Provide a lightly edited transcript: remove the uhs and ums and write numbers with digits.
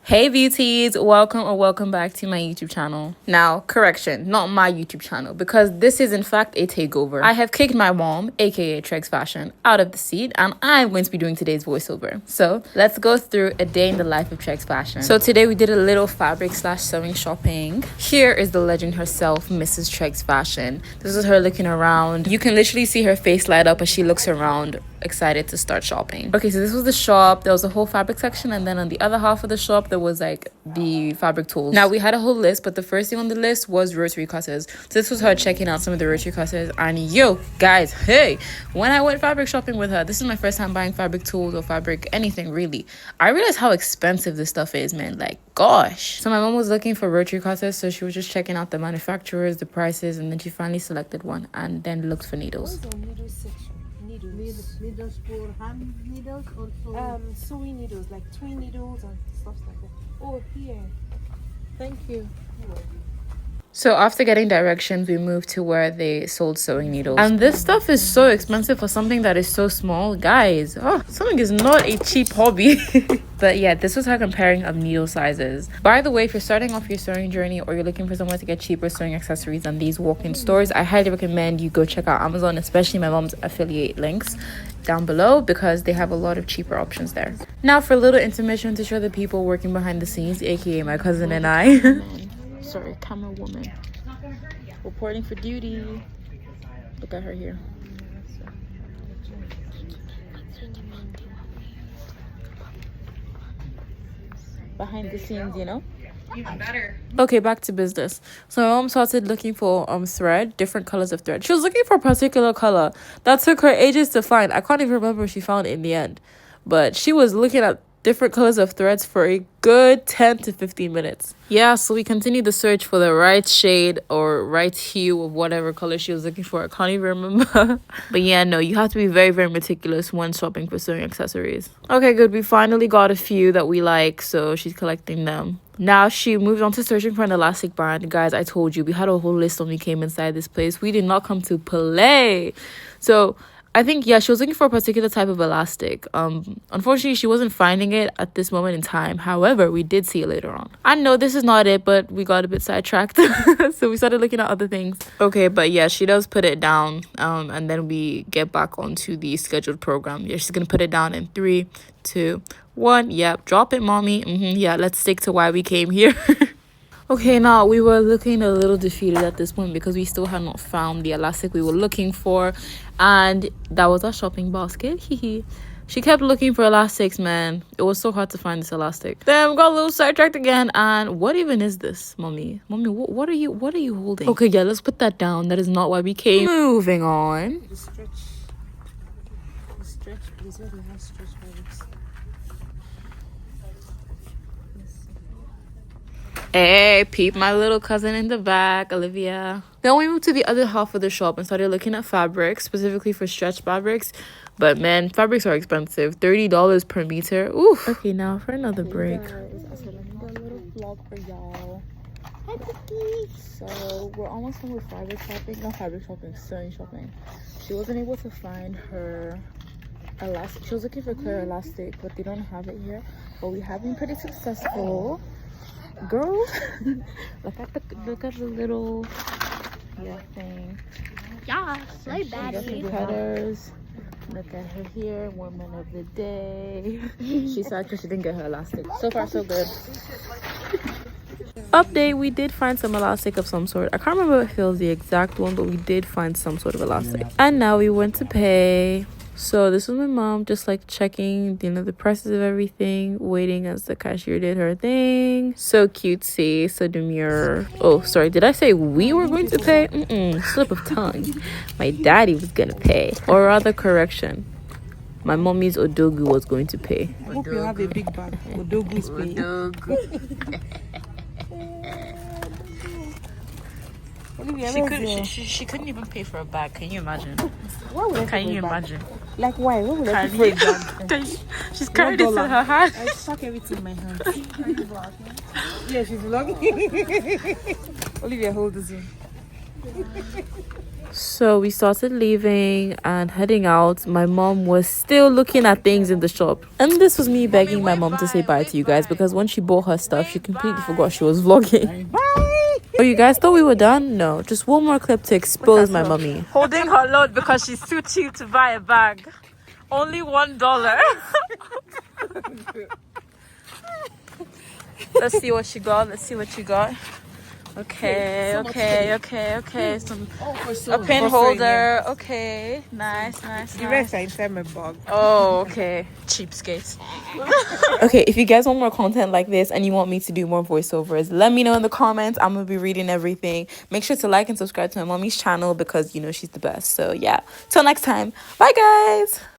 Hey beauties, welcome back to my YouTube channel. Now, correction, not my YouTube channel, because this is in fact a takeover. I have kicked my mom, aka Trex Fashion, out of the seat, and I'm going to be doing today's voiceover. So let's go through a day in the life of Trex Fashion. So today we did a little fabric / sewing shopping. Here is the legend herself, Mrs. Trex Fashion. This is her looking around. You can literally see her face light up as she looks around, excited to start shopping. Okay, so this was the shop. There was a whole fabric section, and then on the other half of the shop there was like the fabric tools. Now we had a whole list, but the first thing on the list was rotary cutters. So this was her checking out some of the rotary cutters. And yo guys, hey, when I went fabric shopping with her, this is my first time buying fabric tools or fabric anything really, I realized how expensive this stuff is, man. Like gosh. So my mom was looking for rotary cutters, so she was just checking out the manufacturers, the prices, and then she finally selected one and then looked for needles. Needles for hand needles or sewing needles, like twin needles and stuff like that. Oh, here. Thank you. So after getting directions, we moved to where they sold sewing needles. And this stuff is so expensive for something that is so small. Guys, sewing is not a cheap hobby. But yeah, this was her comparing of needle sizes. By the way, if you're starting off your sewing journey or you're looking for somewhere to get cheaper sewing accessories than these walk-in stores, I highly recommend you go check out Amazon, especially my mom's affiliate links down below, because they have a lot of cheaper options there. Now for a little intermission to show the people working behind the scenes, aka my cousin and I. Sorry, camera woman reporting for duty. Look at her here. Behind the scenes, you know. Even better. Okay, back to business. So my mom started looking for thread, different colors of thread. She was looking for a particular color that took her ages to find. I can't even remember if she found it in the end, but she was looking at different colors of threads for a good 10 to 15 minutes. Yeah, so we continued the search for the right shade or right hue of whatever color she was looking for. I can't even remember. But yeah, no, you have to be very, very meticulous when shopping for sewing accessories. Okay, good. We finally got a few that we like, so she's collecting them. Now she moved on to searching for an elastic band. Guys, I told you, we had a whole list when we came inside this place. We did not come to play. So I think, yeah, she was looking for a particular type of elastic. Unfortunately, she wasn't finding it at this moment in time. However, we did see it later on. I know this is not it, but we got a bit sidetracked. So we started looking at other things. Okay, but yeah, she does put it down. And then we get back onto the scheduled program. Yeah, she's going to put it down in 3, 2, 1. Yep, drop it, mommy. Yeah, let's stick to why we came here. Okay, now we were looking a little defeated at this point because we still had not found the elastic we were looking for, and that was our shopping basket. She kept looking for elastics, man. It was so hard to find this elastic. Then we got a little sidetracked again, and what even is this, mommy? What are you holding? Okay, yeah, let's put that down. That is not why we came. Moving on. The stretch, please. Where do you have stretch fabrics? Hey, peep my little cousin in the back, Olivia. Then we moved to the other half of the shop and started looking at fabrics, specifically for stretch fabrics. But man, fabrics are expensive. $30 per meter. Oof. Okay, now for another break. Guys, I said let me do a little vlog for y'all. Hi, cookies. So we're almost done with fabric shopping. Not fabric shopping, sewing shopping. She wasn't able to find her elastic. She was looking for clear elastic, but they don't have it here. But we have been pretty successful. Girl, look at the little thing. yeah, slay She got her cutters. Look at her here, woman of the day. She's sad because she didn't get her elastic. So far, so good. Update, we did find some elastic of some sort. I can't remember if it was the exact one, but we did find some sort of elastic. And now we went to pay. So this was my mom just like checking, the prices of everything, waiting as the cashier did her thing. So cutesy, so demure. Oh, sorry, did I say we were going to pay? Slip of tongue. My daddy was gonna pay. Or rather, correction, my mommy's Odogu was going to pay. Hope you have a big bag. Odogu is paying. She couldn't even pay for a bag. Can you imagine? Why would I Can you imagine? Like why? Why would I pay for a bag? She's carried it in her hand. I suck everything in my hand. Are you vlogging? Yeah, she's vlogging. Olivia, hold this in. So we started leaving and heading out. My mom was still looking at things in the shop. And this was me begging my mom to say bye to you guys because when she bought her stuff, she completely forgot she was vlogging. Oh, you guys thought we were done? No, just one more clip to expose my mommy. Holding her load because she's too cheap to buy a bag. Only $1. Let's see what she got. Let's see what she got. Okay. Some a pin holder. Okay, nice. The rest are inside my bag. Oh, okay. Cheapskate. Okay, if you guys want more content like this and you want me to do more voiceovers, let me know in the comments. I'm gonna be reading everything. Make sure to like and subscribe to my mommy's channel because you know she's the best. So yeah, till next time. Bye guys.